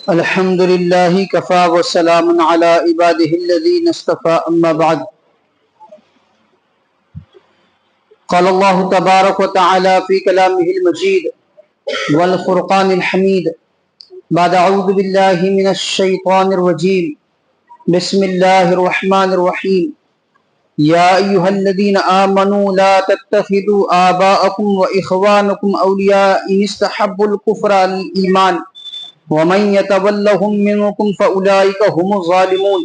الحمد لله كفى وسلام على عباده الذين اصطفى أما بعد قال الله تبارك وتعالى في كلامه المجيد والفرقان الحميد بعد أعوذ بالله من الشيطان الرجيم بسم الله الرحمن الرحيم يا أيها الذين آمنوا لا تتخذوا آباءكم وإخوانكم أولياء إن استحبوا الكفر على الإيمان ومن يتولهم منكم فأولئك هم الظالمون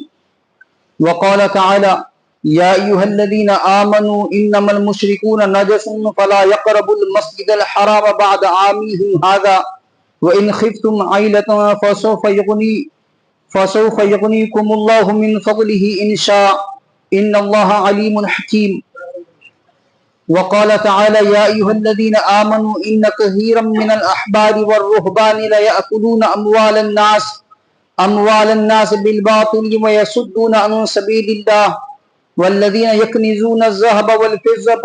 وقال تعالى يا أيها الذين آمنوا إنما المشركون نجس فلا يقربوا المسجد الحرام بعد عامهم هذا وإن خفتم عيلة فسوف يغنيكم الله من فضله إن شاء إن الله عليم حكيم وقال تعالى يا أيها الذين آمنوا إن كثيرا من الأحبار والرهبان ليأكلون أموال الناس بالباطل ويصدون عن سبيل الله والذين يكنزون الذهب والفضة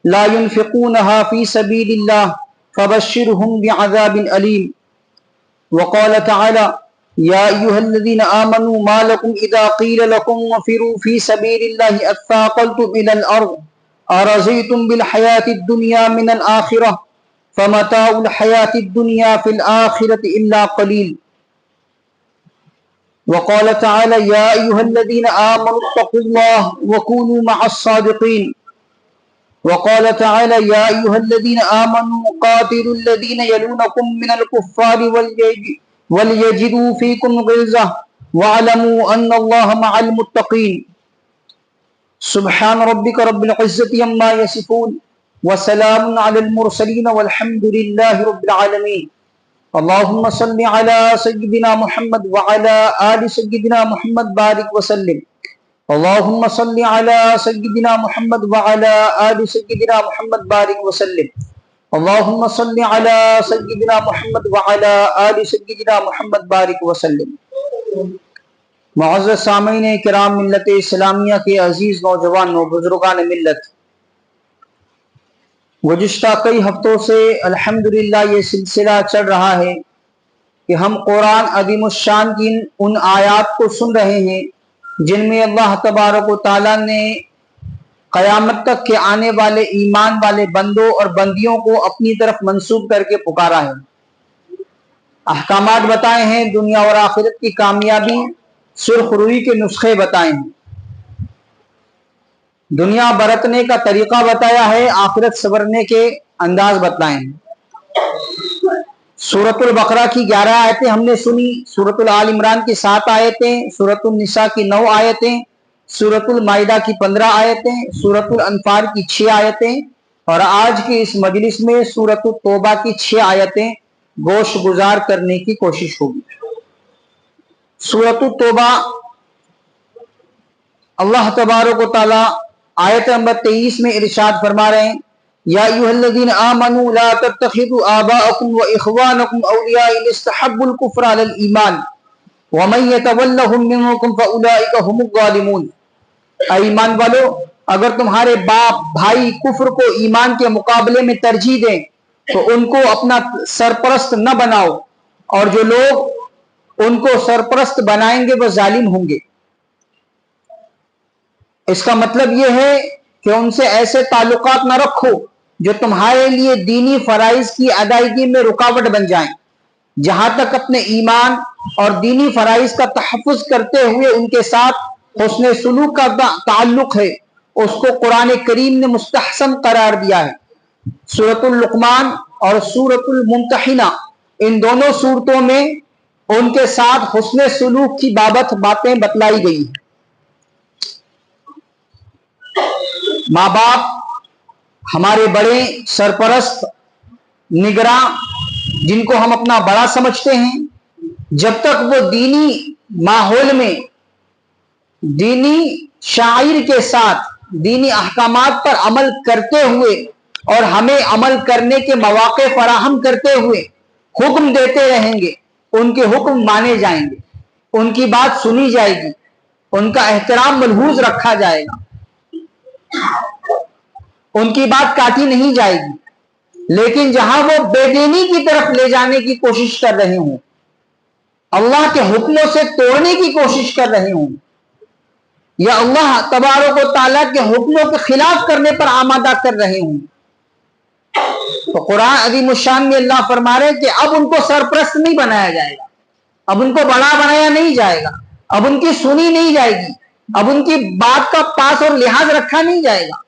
لا ينفقونها في سبيل الله فبشرهم بعذاب أليم وقال تعالى يا أيها الذين آمنوا ما لكم إذا قيل لكم انفروا في سبيل الله أثاقلتم إلى الأرض أرضيتم بالحياة الدنيا من الآخرة فمتاع الحياة الدنيا في الآخرة إلا قليل وقال تعالى يا أيها الذين آمنوا اتقوا الله وكونوا مع الصادقين وقال تعالى يا أيها الذين آمنوا قاتلوا الذين يلونكم من الكفار وليجدوا فيكم غلظة واعلموا أن الله مع المتقين سبحان ربك رب العزة عما يصفون وسلام على المرسلين والحمد لله رب العالمين اللهم صل على سيدنا محمد وعلى آل سيدنا محمد بارك وسلم اللهم صل على سيدنا محمد وعلى آل سيدنا محمد بارك وسلم اللهم صل على سيدنا محمد وعلى آل سيدنا محمد بارك وسلم معزز سامعین کرام ملت اسلامیہ کے عزیز نوجوانوں بزرگان ملت، گزشتہ کئی ہفتوں سے الحمدللہ یہ سلسلہ چل رہا ہے کہ ہم قرآن عظیم الشان کی ان آیات کو سن رہے ہیں جن میں اللہ تبارک و تعالیٰ نے قیامت تک کے آنے والے ایمان والے بندوں اور بندیوں کو اپنی طرف منسوب کر کے پکارا ہے، احکامات بتائے ہیں، دنیا اور آخرت کی کامیابی سرخ روئی کے نسخے بتائے ہیں، دنیا برتنے کا طریقہ بتایا ہے، آخرت سنورنے کے انداز بتائے ہیں۔ سورۃ البقرہ کی 11 آیتیں ہم نے سنی، سورۃ آل عمران کی 7 آیتیں، سورۃ النساء کی 9 آیتیں، سورۃ المائدہ کی 15 آیتیں، سورۃ الانفال کی 6 آیتیں اور آج کی اس مجلس میں سورۃ التوبہ کی 6 آیتیں گوش گزار کرنے کی کوشش ہوگی۔ سورۃ التوبہ اللہ تبارک و تعالی آیت نمبر 23 میں ارشاد فرما رہے ہیں یا ایھا الذین آمنوا لا تتخذوا آباءکم واخوانکم اولیاء ان استحبوا الکفر علی الایمان ومن یتولہم منکم فاولئک هم الظالمون۔ اے ایمان والو، اگر تمہارے باپ بھائی کفر کو ایمان کے مقابلے میں ترجیح دیں تو ان کو اپنا سرپرست نہ بناؤ، اور جو لوگ ان کو سرپرست بنائیں گے وہ ظالم ہوں گے۔ اس کا مطلب یہ ہے کہ ان سے ایسے تعلقات نہ رکھو جو تمہارے لیے دینی فرائض کی ادائیگی میں رکاوٹ بن جائیں۔ جہاں تک اپنے ایمان اور دینی فرائض کا تحفظ کرتے ہوئے ان کے ساتھ حسن سلوک کا تعلق ہے، اس کو قرآن کریم نے مستحسن قرار دیا ہے۔ سورۃ اللقمان اور سورۃ الممتحنہ، ان دونوں صورتوں میں ان کے ساتھ حسن سلوک کی بابت باتیں بتلائی گئی ہیں۔ ماں باپ ہمارے بڑے سرپرست نگراں جن کو ہم اپنا بڑا سمجھتے ہیں، جب تک وہ دینی ماحول میں دینی شاعر کے ساتھ دینی احکامات پر عمل کرتے ہوئے اور ہمیں عمل کرنے کے مواقع فراہم کرتے ہوئے حکم دیتے رہیں گے، ان کے حکم مانے جائیں گے، ان کی بات سنی جائے گی، ان کا احترام ملحوظ رکھا جائے گا، ان کی بات کاٹی نہیں جائے گی۔ لیکن جہاں وہ بے دینی کی طرف لے جانے کی کوشش کر رہے ہوں، اللہ کے حکموں سے توڑنے کی کوشش کر رہے ہوں، یا اللہ تبارک و تعالیٰ کے حکموں کے خلاف کرنے پر آمادہ کر رہے ہوں، تو قرآن عظیم الشان میں اللہ فرما رہے ہیں کہ اب ان کو سرپرست نہیں بنایا جائے گا، اب ان کو بڑا بنایا نہیں جائے گا، اب ان کی سنی نہیں جائے گی، اب ان کی بات کا پاس اور لحاظ رکھا نہیں جائے گا،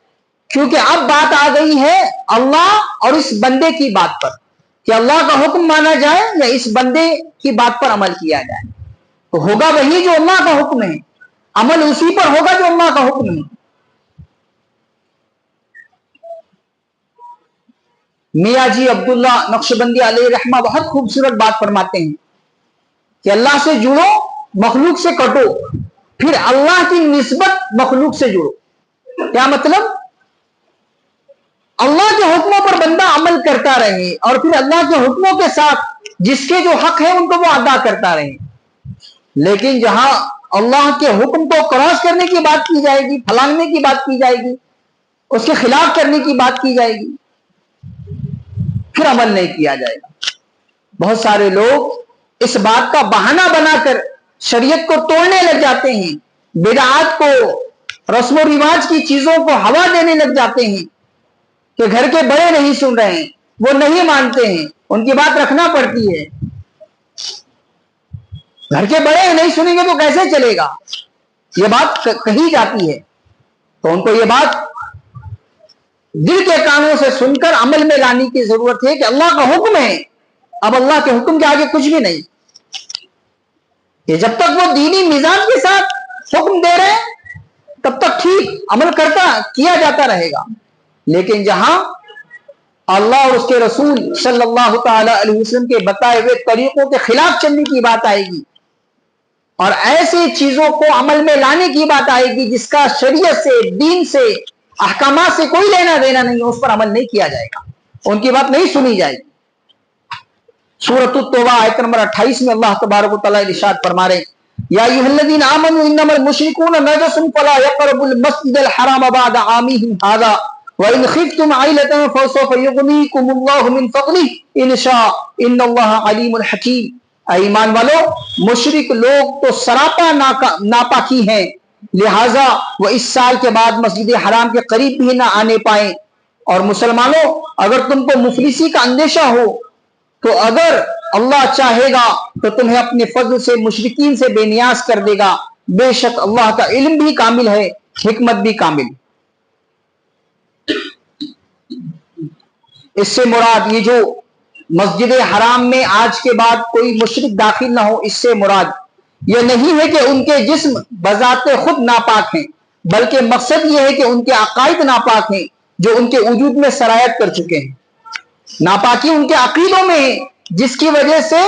کیونکہ اب بات آ گئی ہے اللہ اور اس بندے کی بات پر، کہ اللہ کا حکم مانا جائے یا اس بندے کی بات پر عمل کیا جائے۔ تو ہوگا وہی جو اللہ کا حکم ہے، عمل اسی پر ہوگا جو اللہ کا حکم ہے۔ میاں جی عبداللہ نقشبندی علیہ رحمہ بہت خوبصورت بات فرماتے ہیں کہ اللہ سے جڑو، مخلوق سے کٹو، پھر اللہ کی نسبت مخلوق سے جڑو۔ کیا مطلب؟ اللہ کے حکموں پر بندہ عمل کرتا رہے اور پھر اللہ کے حکموں کے ساتھ جس کے جو حق ہے ان کو وہ ادا کرتا رہے۔ لیکن جہاں اللہ کے حکم کو کراس کرنے کی بات کی جائے گی، پھلاننے کی بات کی جائے گی، اس کے خلاف کرنے کی بات کی جائے گی، پھر عمل نہیں کیا جائے گا۔ بہت سارے لوگ اس بات کا بہانہ بنا کر شریعت کو توڑنے لگ جاتے ہیں، بدعات کو، رسم و رواج کی چیزوں کو ہوا دینے لگ جاتے ہیں کہ گھر کے بڑے نہیں سن رہے ہیں، وہ نہیں مانتے ہیں، ان کی بات رکھنا پڑتی ہے۔ گھر کے بڑے نہیں سنیں گے تو کیسے چلے گا؟ یہ بات کہی جاتی ہے، تو ان کو یہ بات دل کے کانوں سے سن کر عمل میں لانے کی ضرورت ہے کہ اللہ کا حکم ہے، اب اللہ کے حکم کے آگے کچھ بھی نہیں۔ کہ جب تک وہ دینی میزان کے ساتھ حکم دے رہے ہیں تب تک ٹھیک عمل کیا جاتا رہے گا، لیکن جہاں اللہ اور اس کے رسول صلی اللہ تعالی علیہ وسلم کے بتائے ہوئے طریقوں کے خلاف چلنے کی بات آئے گی اور ایسی چیزوں کو عمل میں لانے کی بات آئے گی جس کا شریعت سے، دین سے، احکامات سے کوئی لینا دینا نہیں ہے، اس پر عمل نہیں کیا جائے گا، ان کی بات نہیں سنی جائے گی۔ سورۃ التوبہ آیت نمبر 28 میں اللہ تبارک و تعالیٰ ارشاد فرما رہے ہیں، یا ایھا الذین آمنوا انما المشرکون نجس فلا یقربوا المسجد الحرام بعد عامهم ھذا وان خفتم عیلۃ فسوف یغنیکم اللہ من فضلہ ان شاء ان اللہ علیم حکیم۔ اے ایمان والو، مشرک لوگ تو سراپا ناپاکی ہیں، لہٰذا وہ اس سال کے بعد مسجد حرام کے قریب بھی نہ آنے پائیں۔ اور مسلمانوں، اگر تم کو مفلسی کا اندیشہ ہو تو اگر اللہ چاہے گا تو تمہیں اپنے فضل سے مشرکین سے بے نیاز کر دے گا، بے شک اللہ کا علم بھی کامل ہے، حکمت بھی کامل۔ اس سے مراد یہ جو مسجد حرام میں آج کے بعد کوئی مشرک داخل نہ ہو، اس سے مراد یہ نہیں ہے کہ ان کے جسم بذات خود ناپاک ہیں، بلکہ مقصد یہ ہے کہ ان کے عقائد ناپاک ہیں جو ان کے وجود میں سرایت کر چکے ہیں۔ ناپاکی ان کے عقیدوں میں ہے، جس کی وجہ سے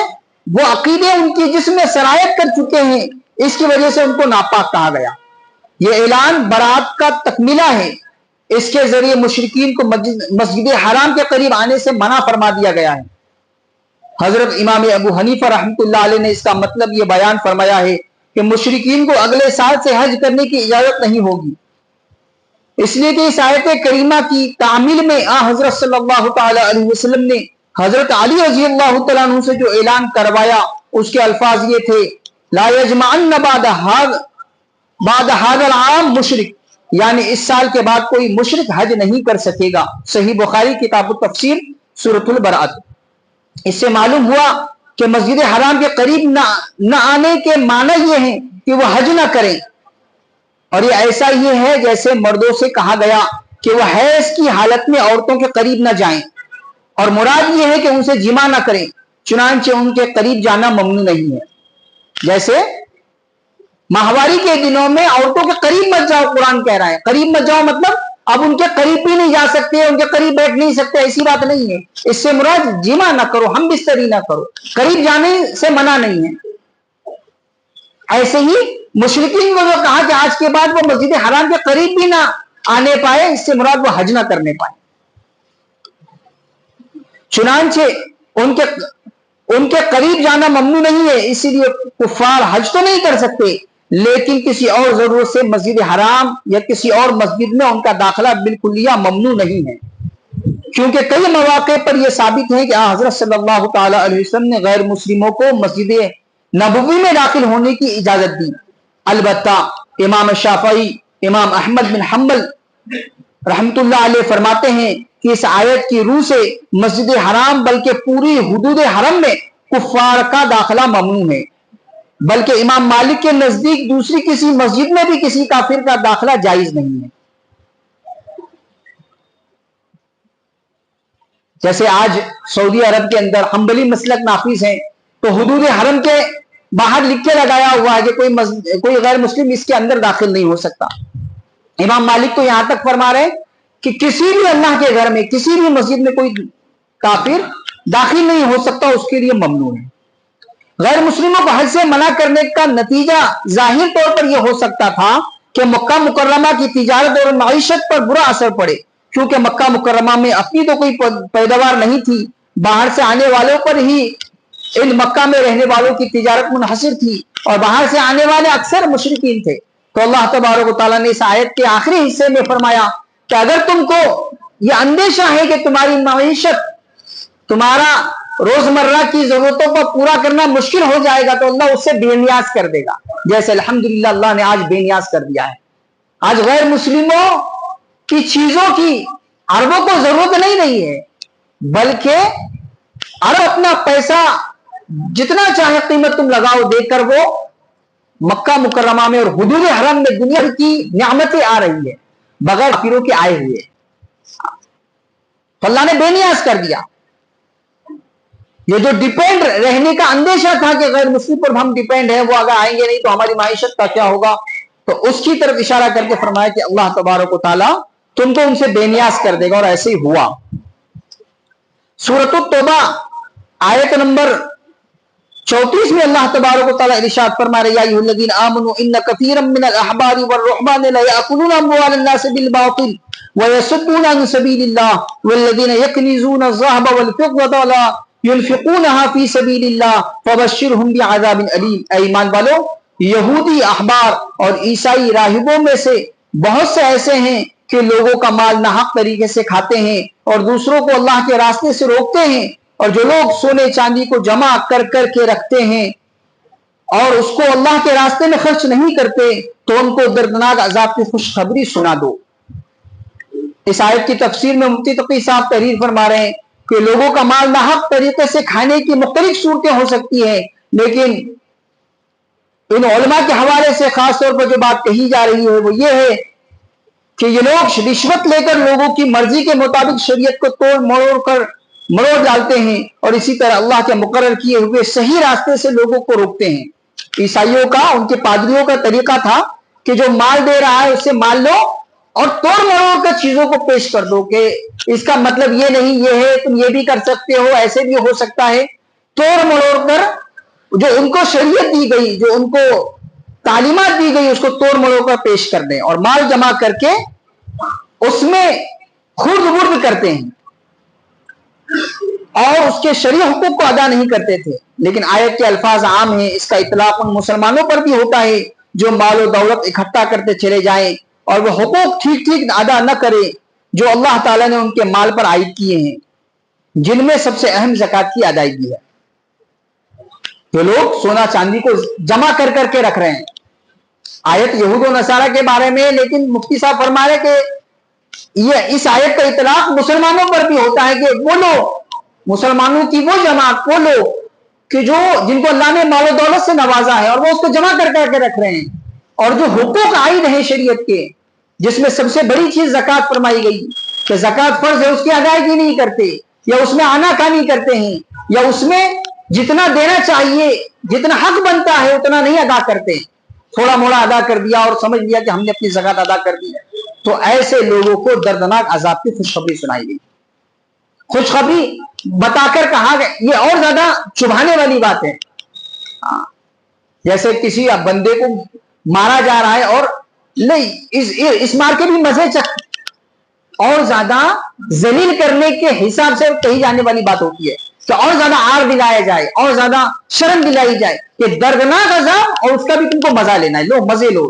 وہ عقیدے ان کی جسم میں سرایت کر چکے ہیں، اس کی وجہ سے ان کو ناپاک کہا گیا۔ یہ اعلان برات کا تکملہ ہے، اس کے ذریعے مشرکین کو مسجد حرام کے قریب آنے سے منع فرما دیا گیا ہے۔ حضرت امام ابو حنیفہ رحمۃ اللہ علیہ نے اس کا مطلب یہ بیان فرمایا ہے کہ مشرکین کو اگلے سال سے حج کرنے کی اجازت نہیں ہوگی، اس لیے کہ اس آیت کریمہ کی تعمیل میں حضرت صلی اللہ تعالی علیہ وسلم نے حضرت علی رضی اللہ تعالیٰ عنہ سے جو اعلان کروایا اس کے الفاظ یہ تھے، لا یجمعن بعد هذا العام مشرک، یعنی اس سال کے بعد کوئی مشرک حج نہیں کر سکے گا۔ صحیح بخاری کتاب التفسیر سورۃ البراۃ۔ اس سے معلوم ہوا کہ مسجد حرام کے قریب نہ آنے کے معنی یہ ہیں کہ وہ حج نہ کریں، اور یہ ایسا ہی ہے جیسے مردوں سے کہا گیا کہ وہ حیض کی حالت میں عورتوں کے قریب نہ جائیں، اور مراد یہ ہے کہ ان سے جمع نہ کریں، چنانچہ ان کے قریب جانا ممنوع نہیں ہے۔ جیسے ماہواری کے دنوں میں عورتوں کے قریب مت جاؤ، قرآن کہہ رہا ہے قریب مت جاؤ، مطلب اب ان کے قریب بھی نہیں جا سکتے، ان کے قریب بیٹھ نہیں سکتے، ایسی بات نہیں ہے۔ اس سے مراد جمع نہ کرو، ہم بستری نہ کرو، قریب جانے سے منع نہیں ہے۔ ایسے ہی مشرکین کو جو کہا کہ آج کے بعد وہ مسجد حرام کے قریب بھی نہ آنے پائے، اس سے مراد وہ حج نہ کرنے پائے۔ چنانچہ ان کے قریب جانا ممنوع نہیں ہے، اسی لیے کفار حج تو نہیں کر سکتے، لیکن کسی اور ضرورت سے مسجد حرام یا کسی اور مسجد میں ان کا داخلہ بالکلیہ ممنوع نہیں ہے۔ کیونکہ کئی مواقع پر یہ ثابت ہے کہ حضرت صلی اللہ تعالی علیہ وسلم نے غیر مسلموں کو مسجد نبوی میں داخل ہونے کی اجازت دی۔ البتہ امام شافعی، امام احمد بن حنبل رحمت اللہ علیہ فرماتے ہیں کہ اس آیت کی روح سے مسجد حرام بلکہ پوری حدود حرم میں کفار کا داخلہ ممنوع ہے، بلکہ امام مالک کے نزدیک دوسری کسی مسجد میں بھی کسی کافر کا داخلہ جائز نہیں ہے۔ جیسے آج سعودی عرب کے اندر حنبلی مسلک نافذ ہے، تو حدود حرم کے باہر لکھ کے لگایا ہوا ہے کہ کوئی غیر مسلم اس کے اندر داخل نہیں ہو سکتا۔ امام مالک تو یہاں تک فرما رہے ہیں کہ کسی بھی اللہ کے گھر میں کسی بھی مسجد میں کوئی کافر داخل نہیں ہو سکتا، اس کے لیے ممنوع ہے۔ غیر مسلموں کو حج سے منع کرنے کا نتیجہ ظاہر طور پر یہ ہو سکتا تھا کہ مکہ مکرمہ کی تجارت اور معیشت پر برا اثر پڑے، کیونکہ مکہ مکرمہ میں اپنی تو کوئی پیداوار نہیں تھی، باہر سے آنے والوں پر ہی ان مکہ میں رہنے والوں کی تجارت منحصر تھی، اور باہر سے آنے والے اکثر مشرکین تھے۔ تو اللہ تبارک و تعالیٰ نے اس آیت کے آخری حصے میں فرمایا کہ اگر تم کو یہ اندیشہ ہے کہ تمہاری معیشت، تمہارا روزمرہ کی ضرورتوں کو پورا کرنا مشکل ہو جائے گا، تو اللہ اس سے بے نیاز کر دے گا، جیسے الحمدللہ اللہ نے آج بے نیاز کر دیا ہے۔ آج غیر مسلموں کی چیزوں کی عربوں کو ضرورت نہیں رہی ہے، بلکہ عرب اپنا پیسہ جتنا چاہے قیمت تم لگاؤ دے کر وہ مکہ مکرمہ میں اور حدود حرم میں دنیا کی نعمتیں آ رہی ہے بغیر کافروں کے آئے ہوئے، تو اللہ نے بے نیاز کر دیا۔ یہ جو ڈیپینڈ رہنے کا اندیشہ تھا کہ غیر مسلم پر ہم ڈیپینڈ ہیں، وہ اگر آئیں گے نہیں تو ہماری معیشت کا کیا ہوگا، تو اس کی طرف اشارہ کر کے فرمایا کہ اللہ تبارک و تعالیٰ تم کو ان سے بے نیاز کر دے گا، اور ایسے ہی ہوا۔ سورۃ التوبہ آیت نمبر 34 میں اللہ تبارک و تعالیٰ ارشاد فرما رہے، یا ایھا الذین آمنوا ان کثیرا من الاحبار والرہبان لیأکلون اموال الناس بالباطل ویصدون عن سبیل اللہ والذین یکنزون الذھب والفضة ولا ينفقونها فی سبیل اللہ فبشرہم بعذاب علیم۔ اے ایمان والو، یہودی احبار اور عیسائی راہبوں میں سے بہت سے ایسے ہیں کہ لوگوں کا مال ناحق طریقے سے کھاتے ہیں اور دوسروں کو اللہ کے راستے سے روکتے ہیں، اور جو لوگ سونے چاندی کو جمع کر کر کے رکھتے ہیں اور اس کو اللہ کے راستے میں خرچ نہیں کرتے، تو ان کو دردناک عذاب کی خوشخبری سنا دو۔ اس آیت کی تفسیر میں مفتی تقی صاحب تحریر فرما رہے ہیں کہ لوگوں کا مال ناحق طریقے سے کھانے کی مختلف صورتیں ہو سکتی ہیں، لیکن ان علماء کے حوالے سے خاص طور پر جو بات کہی جا رہی ہے وہ یہ ہے کہ یہ لوگ رشوت لے کر لوگوں کی مرضی کے مطابق شریعت کو توڑ مروڑ ڈالتے ہیں، اور اسی طرح اللہ کے مقرر کیے ہوئے صحیح راستے سے لوگوں کو روکتے ہیں۔ عیسائیوں کا، ان کے پادریوں کا طریقہ تھا کہ جو مال دے رہا ہے اس سے مال لو اور توڑ مروڑ کر چیزوں کو پیش کر دو، کہ اس کا مطلب یہ نہیں، یہ ہے، تم یہ بھی کر سکتے ہو، ایسے بھی ہو سکتا ہے، توڑ مروڑ کر جو ان کو شریعت دی گئی، جو ان کو تعلیمات دی گئی، اس کو توڑ مروڑ کر پیش کر دیں، اور مال جمع کر کے اس میں خرد برد کرتے ہیں اور اس کے شرعی حقوق کو ادا نہیں کرتے تھے۔ لیکن آیت کے الفاظ عام ہیں، اس کا اطلاق ان مسلمانوں پر بھی ہوتا ہے جو مال و دولت اکٹھا کرتے چلے جائیں اور وہ حقوق ٹھیک ٹھیک ادا نہ کرے جو اللہ تعالیٰ نے ان کے مال پر عائد کیے ہیں، جن میں سب سے اہم زکوٰۃ کی ادائیگی ہے۔ تو لوگ سونا چاندی کو جمع کر کر کے رکھ رہے ہیں، آیت یہود و نصارہ کے بارے میں، لیکن مفتی صاحب فرما رہے کہ یہ اس آیت کا اطلاق مسلمانوں پر بھی ہوتا ہے کہ وہ لوگ، مسلمانوں کی وہ جماعت، وہ لوگ کہ جو جن کو اللہ نے مال و دولت سے نوازا ہے اور وہ اس کو جمع کر کر کے رکھ رہے ہیں، اور جو حقوق عائد ہیں شریعت کے، جس میں سب سے بڑی چیز زکوٰۃ فرمائی گئی کہ زکوٰۃ فرض ہے، اس کی ادائیگی نہیں کرتے، یا اس میں آنا کانی کرتے ہیں، یا اس میں جتنا دینا چاہیے، جتنا حق بنتا ہے اتنا نہیں ادا کرتے، تھوڑا موڑا ادا کر دیا اور سمجھ لیا کہ ہم نے اپنی زکوٰۃ ادا کر دی، تو ایسے لوگوں کو دردناک عذاب کی خوشخبری سنائی گئی۔ خوشخبری بتا کر کہا گیا، یہ اور زیادہ چبھانے والی بات ہے، جیسے کسی بندے کو مارا جا رہا ہے اور نہیں اس مار کے بھی مزے چکھ، اور زیادہ ذلیل کرنے کے حساب سے کہی جانے والی بات ہوتی ہے کہ اور زیادہ آر دلایا جائے، اور زیادہ شرم دلائی جائے کہ دردناک عذاب، اور اس کا بھی تم کو مزہ لینا ہے، لو مزے لو۔